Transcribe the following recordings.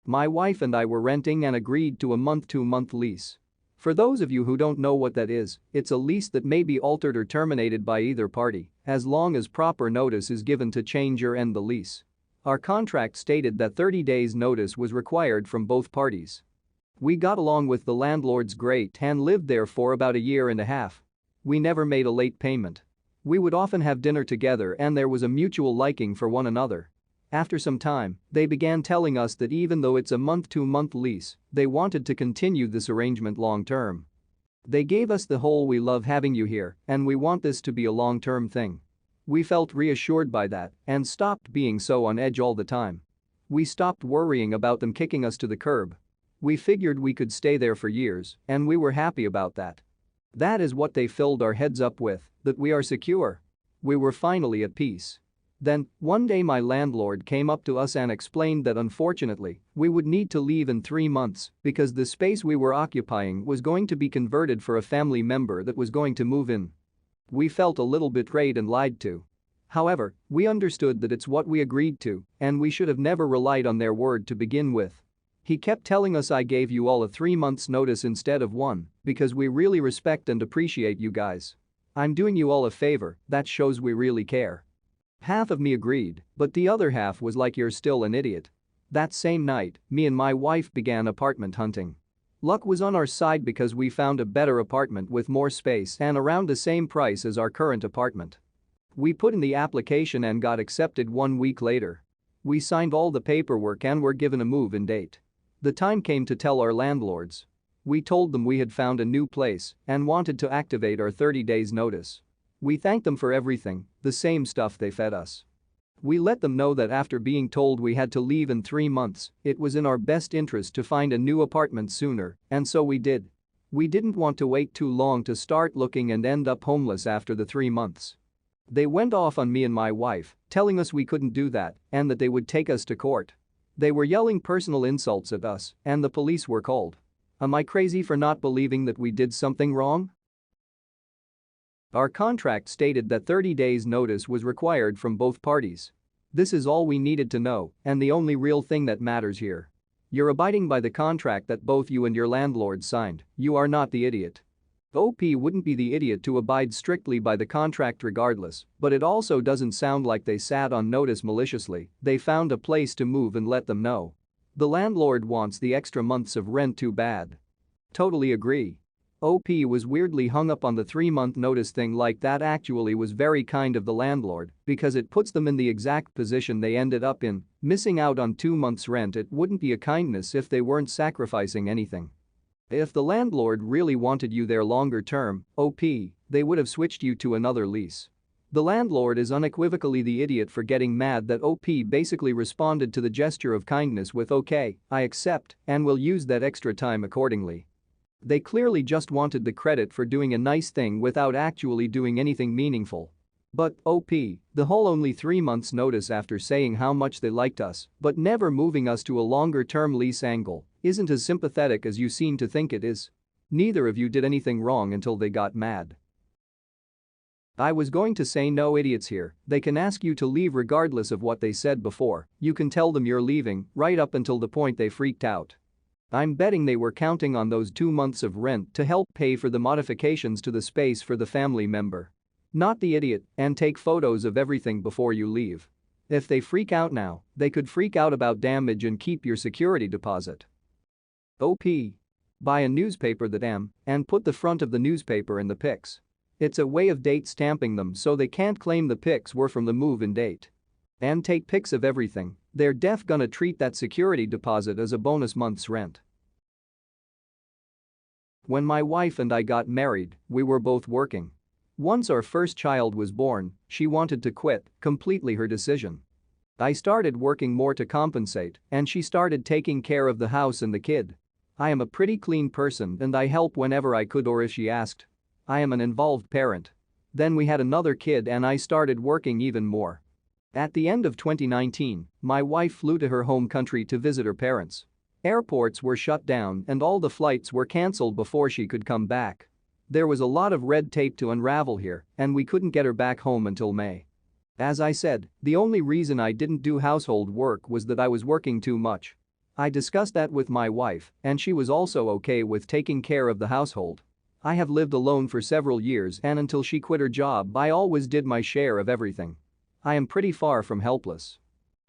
My wife and I were renting and agreed to a month-to-month lease. For those of you who don't know what that is, it's a lease that may be altered or terminated by either party, as long as proper notice is given to change or end the lease. Our contract stated that 30 days notice was required from both parties. We got along with the landlords great and lived there for about a year and a half. We never made a late payment. We would often have dinner together and there was a mutual liking for one another. After some time, they began telling us that even though it's a month-to-month lease, they wanted to continue this arrangement long-term. They gave us the whole "we love having you here and we want this to be a long-term thing." We felt reassured by that and stopped being so on edge all the time. We stopped worrying about them kicking us to the curb. We figured we could stay there for years and we were happy about that. That is what they filled our heads up with, that we are secure. We were finally at peace. Then, one day my landlord came up to us and explained that unfortunately, we would need to leave in 3 months because the space we were occupying was going to be converted for a family member that was going to move in. We felt a little betrayed and lied to. However, we understood that it's what we agreed to and we should have never relied on their word to begin with. He kept telling us, "I gave you all a 3 months notice instead of one because we really respect and appreciate you guys. I'm doing you all a favor, that shows we really care." Half of me agreed, but the other half was like, "You're still an idiot." That same night, me and my wife began apartment hunting. Luck was on our side because we found a better apartment with more space and around the same price as our current apartment. We put in the application and got accepted 1 week later. We signed all the paperwork and were given a move-in date. The time came to tell our landlords. We told them we had found a new place and wanted to activate our 30 days notice. We thanked them for everything, the same stuff they fed us. We let them know that after being told we had to leave in 3 months, it was in our best interest to find a new apartment sooner, and so we did. We didn't want to wait too long to start looking and end up homeless after the 3 months. They went off on me and my wife, telling us we couldn't do that and that they would take us to court. They were yelling personal insults at us and the police were called. Am I crazy for not believing that we did something wrong? Our contract stated that 30 days notice was required from both parties. This is all we needed to know and the only real thing that matters here. You're abiding by the contract that both you and your landlord signed, you are not the idiot. OP wouldn't be the idiot to abide strictly by the contract regardless, but it also doesn't sound like they sat on notice maliciously, they found a place to move and let them know. The landlord wants the extra months of rent too bad. Totally agree. OP was weirdly hung up on the 3-month notice thing, like that actually was very kind of the landlord because it puts them in the exact position they ended up in, missing out on 2 months rent. It wouldn't be a kindness if they weren't sacrificing anything. If the landlord really wanted you there longer term, OP, they would have switched you to another lease. The landlord is unequivocally the idiot for getting mad that OP basically responded to the gesture of kindness with "Okay, I accept and will use that extra time accordingly." They clearly just wanted the credit for doing a nice thing without actually doing anything meaningful. But OP, the whole only 3 months notice after saying how much they liked us but never moving us to a longer-term lease angle isn't as sympathetic as you seem to think it is. Neither of you did anything wrong until they got mad. I was going to say no idiots here, they can ask you to leave regardless of what they said before, you can tell them you're leaving right up until the point they freaked out. I'm betting they were counting on those 2 months of rent to help pay for the modifications to the space for the family member. Not the idiot and take photos of everything before you leave. If they freak out now, they could freak out about damage and keep your security deposit. OP. Buy a newspaper that and put the front of the newspaper in the pics. It's a way of date stamping them so they can't claim the pics were from the move-in date. And take pics of everything, they're def gonna treat that security deposit as a bonus month's rent. When my wife and I got married, we were both working. Once our first child was born, she wanted to quit, completely her decision. I started working more to compensate, and she started taking care of the house and the kid. I am a pretty clean person and I help whenever I could or if she asked. I am an involved parent. Then we had another kid and I started working even more. At the end of 2019, my wife flew to her home country to visit her parents. Airports were shut down and all the flights were cancelled before she could come back. There was a lot of red tape to unravel here and we couldn't get her back home until May. As I said, the only reason I didn't do household work was that I was working too much. I discussed that with my wife, and she was also okay with taking care of the household. I have lived alone for several years, and until she quit her job, I always did my share of everything. I am pretty far from helpless.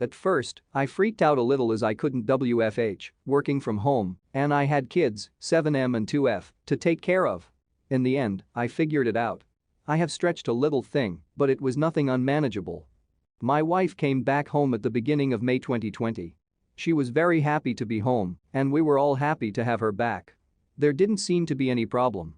At first, I freaked out a little as I couldn't WFH, working from home, and I had kids, 7M and 2F, to take care of. In the end, I figured it out. I have stretched a little thing, but it was nothing unmanageable. My wife came back home at the beginning of May 2020. She was very happy to be home, and we were all happy to have her back. There didn't seem to be any problem.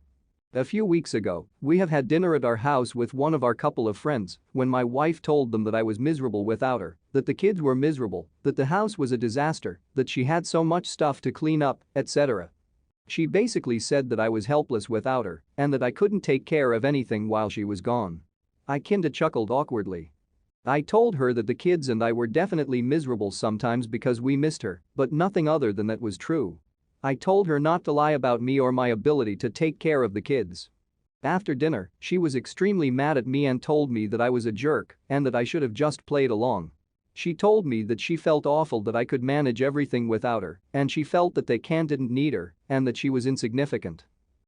A few weeks ago, we have had dinner at our house with one of our couple of friends when my wife told them that I was miserable without her, that the kids were miserable, that the house was a disaster, that she had so much stuff to clean up, etc. She basically said that I was helpless without her and that I couldn't take care of anything while she was gone. I kinda chuckled awkwardly. I told her that the kids and I were definitely miserable sometimes because we missed her, but nothing other than that was true. I told her not to lie about me or my ability to take care of the kids. After dinner, she was extremely mad at me and told me that I was a jerk and that I should have just played along. She told me that she felt awful that I could manage everything without her, and she felt that they didn't need her and that she was insignificant.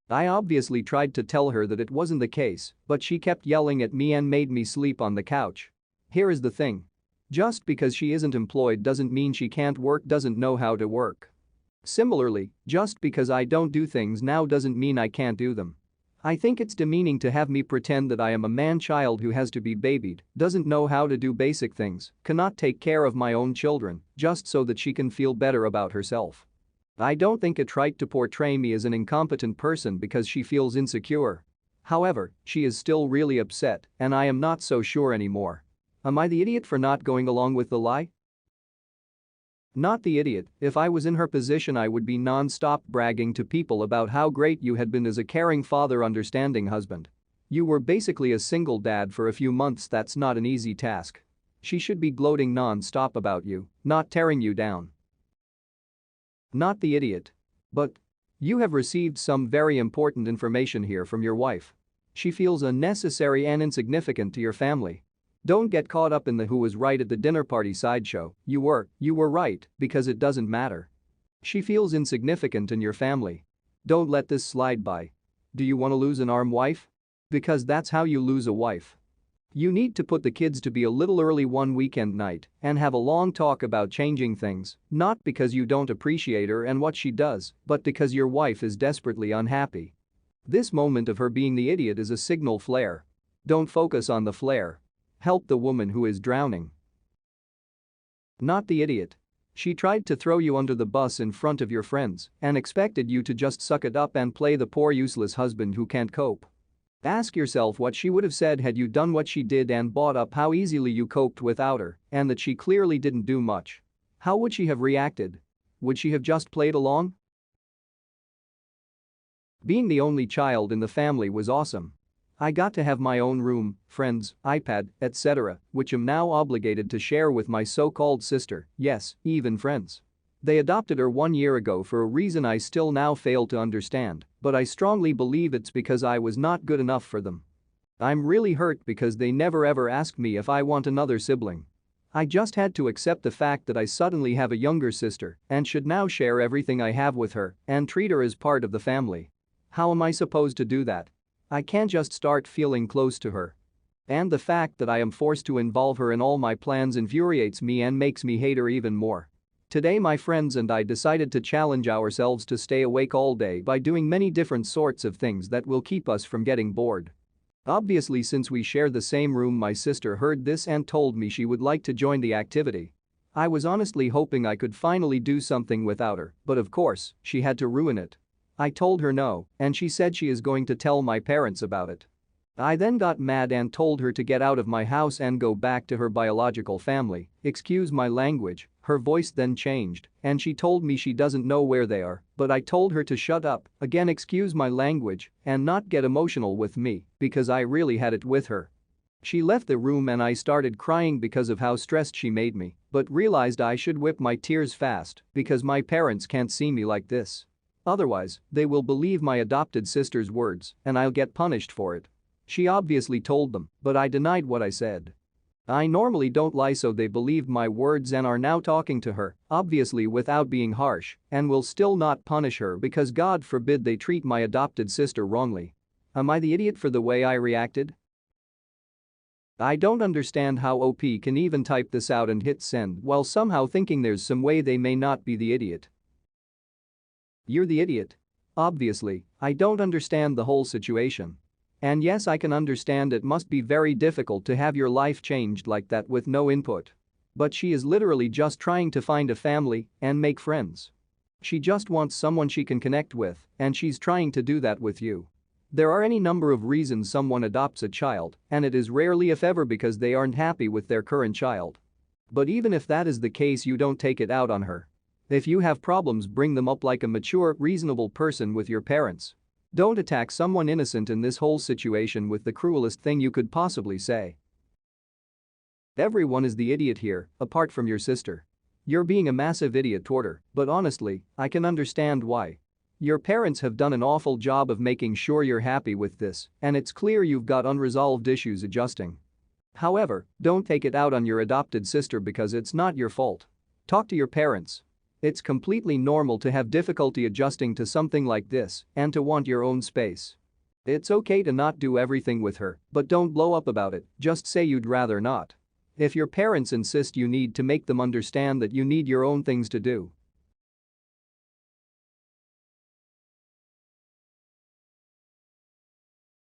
I obviously tried to tell her that it wasn't the case, but she kept yelling at me and made me sleep on the couch. Here is the thing. Just because she isn't employed doesn't mean she can't work, doesn't know how to work. Similarly, just because I don't do things now doesn't mean I can't do them. I think it's demeaning to have me pretend that I am a man-child who has to be babied, doesn't know how to do basic things, cannot take care of my own children, just so that she can feel better about herself. I don't think it's right to portray me as an incompetent person because she feels insecure. However, she is still really upset, and I am not so sure anymore. Am I the idiot for not going along with the lie? Not the idiot. If I was in her position, I would be non-stop bragging to people about how great you had been as a caring father, understanding husband. You were basically a single dad for a few months. That's not an easy task. She should be gloating non-stop about you, not tearing you down. Not the idiot. But you have received some very important information here from your wife. She feels unnecessary and insignificant to your family. Don't get caught up in the who was right at the dinner party sideshow. You were right, because it doesn't matter. She feels insignificant in your family. Don't let this slide by. Do you want to lose an arm, wife? Because that's how you lose a wife. You need to put the kids to be a little early one weekend night and have a long talk about changing things, not because you don't appreciate her and what she does, but because your wife is desperately unhappy. This moment of her being the idiot is a signal flare. Don't focus on the flare. Help the woman who is drowning. Not the idiot. She tried to throw you under the bus in front of your friends and expected you to just suck it up and play the poor useless husband who can't cope. Ask yourself what she would have said had you done what she did and brought up how easily you coped without her and that she clearly didn't do much. How would she have reacted? Would she have just played along? Being the only child in the family was awesome. I got to have my own room, friends, iPad, etc., which I'm now obligated to share with my so-called sister, yes, even friends. They adopted her 1 year ago for a reason I still now fail to understand, but I strongly believe it's because I was not good enough for them. I'm really hurt because they never ever asked me if I want another sibling. I just had to accept the fact that I suddenly have a younger sister and should now share everything I have with her and treat her as part of the family. How am I supposed to do that? I can't just start feeling close to her. And the fact that I am forced to involve her in all my plans infuriates me and makes me hate her even more. Today my friends and I decided to challenge ourselves to stay awake all day by doing many different sorts of things that will keep us from getting bored. Obviously, since we share the same room, my sister heard this and told me she would like to join the activity. I was honestly hoping I could finally do something without her, but of course, she had to ruin it. I told her no, and she said she is going to tell my parents about it. I then got mad and told her to get out of my house and go back to her biological family. Excuse my language. Her voice then changed, and she told me she doesn't know where they are, but I told her to shut up, again excuse my language, and not get emotional with me, because I really had it with her. She left the room and I started crying because of how stressed she made me, but realized I should whip my tears fast because my parents can't see me like this. Otherwise, they will believe my adopted sister's words and I'll get punished for it. She obviously told them, but I denied what I said. I normally don't lie, so they believed my words and are now talking to her, obviously without being harsh, and will still not punish her because God forbid they treat my adopted sister wrongly. Am I the idiot for the way I reacted? I don't understand how OP can even type this out and hit send while somehow thinking there's some way they may not be the idiot. You're the idiot. Obviously, I don't understand the whole situation. And yes, I can understand it must be very difficult to have your life changed like that with no input. But she is literally just trying to find a family and make friends. She just wants someone she can connect with, and she's trying to do that with you. There are any number of reasons someone adopts a child, and it is rarely if ever because they aren't happy with their current child. But even if that is the case, you don't take it out on her. If you have problems, bring them up like a mature, reasonable person with your parents. Don't attack someone innocent in this whole situation with the cruelest thing you could possibly say. Everyone is the idiot here, apart from your sister. You're being a massive idiot toward her, but honestly, I can understand why. Your parents have done an awful job of making sure you're happy with this, and it's clear you've got unresolved issues adjusting. However, don't take it out on your adopted sister because it's not your fault. Talk to your parents. It's completely normal to have difficulty adjusting to something like this and to want your own space. It's okay to not do everything with her, but don't blow up about it, just say you'd rather not. If your parents insist, you need to make them understand that you need your own things to do